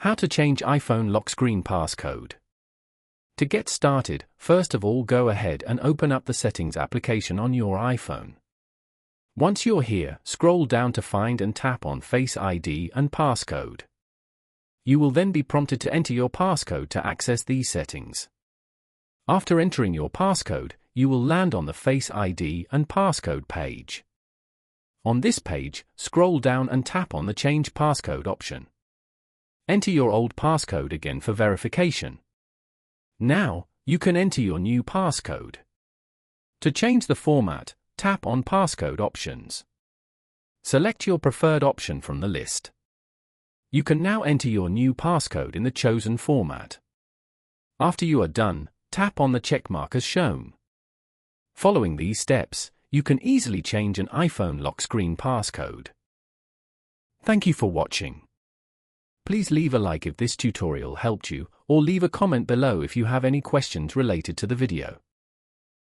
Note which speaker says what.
Speaker 1: How to change iPhone lock screen passcode. To get started, first of all go ahead and open up the Settings application on your iPhone. Once you're here, scroll down to find and tap on Face ID and Passcode. You will then be prompted to enter your passcode to access these settings. After entering your passcode, you will land on the Face ID and Passcode page. On this page, scroll down and tap on the Change Passcode option. Enter your old passcode again for verification. Now, you can enter your new passcode. To change the format, tap on Passcode options. Select your preferred option from the list. You can now enter your new passcode in the chosen format. After you are done, tap on the check mark as shown. Following these steps, you can easily change an iPhone lock screen passcode. Thank you for watching. Please leave a like if this tutorial helped you, or leave a comment below if you have any questions related to the video.